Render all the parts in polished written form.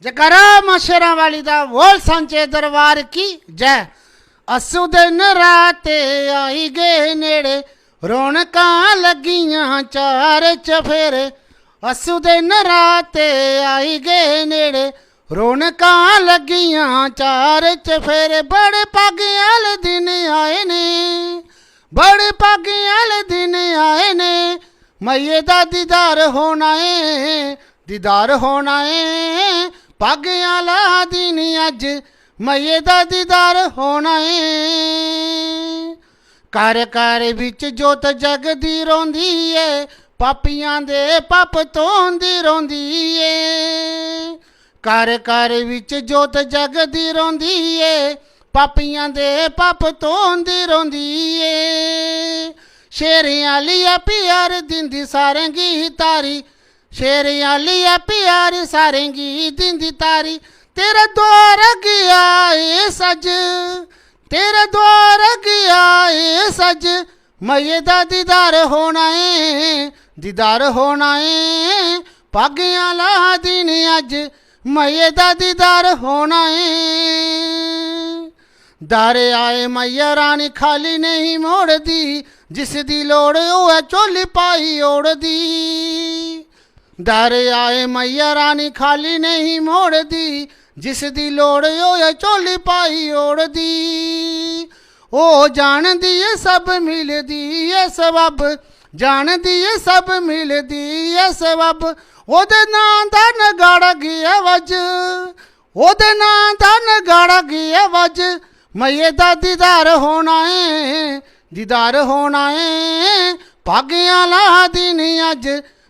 जयकारा मां शेरां वाली दा बोल सांचे दरबार की जय। असू दिन रात आई गए नेड़े रौनकां लगियां चार चफेरे। असू दिन रात आई गए नेड़े रौनकां लगियां चार चफेरे। बड़े भागे आले दिन आए ने, बड़े भागे आले दिन आए ने। मैये दा दीदार होना है, दीदार होना है। भागे आला दिन अज मैये दा दीदार होना है। घर घर विच जोत जगदी रोंदी है, पापियां दे पाप धोंदी रोंदी है। घर घर विच जोत जगदी रोंदी है, पापियां दे पाप धोंदी रोंदी है। शेरें आली है प्यार दिंदी सारें गी तारी, शेरें आली है प्यार सारें गी दिंदी तारी। तेरे द्वार गया ए सज, तेरे द्वार गया ए सज। मैये दा दीदार होना है, दीदार होना है। भागे आला दिन अज मैये दा दीदार होना है। दार आए मैया रानी खाली नहीं मोड़दी, जिस दी लोड़ होए झोली पाई ओढ़दी। दार आए मैया रानी खाली नहीं मोड़दी, जिस दी लोड़ होए झोली पाई ओढ़दी। ओ जानदी है सब मिलदी है सबब, जानदी है सब मिलदी है सबब। ओदे नां दा नगाड़ा गया वज, ओदे नां दा नगाड़ा गया वज। मैये दा दीदार होना है, दीदार होना है। भागे आला दिन अज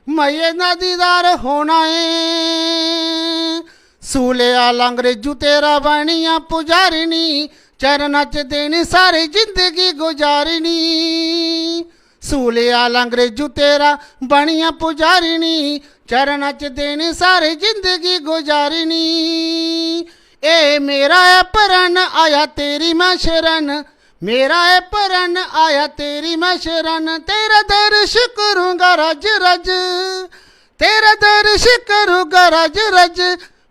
मैये दा दीदार होना है। सूले आला अंग्रेजू तेरा बनिया पुजारिनी, चरना च देनी सारी जिंदगी गुजारनी। सूले आला अंग्रेजू तेरा बनिया पुजारिनी, चरना च देनी सारी जिंदगी गुजारनी। ए मेरा है परन आया तेरी मैं शरण, मेरा है परन आया तेरी मैं शरण। तेरा दर्श करूँगा रज रज, तेरा दर्श करूँगा रज रज।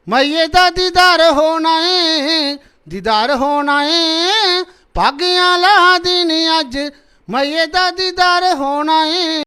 मैये दा दीदार होना है, दीदार होना है। भागे आला दिन अज मैये दा दीदार होना है।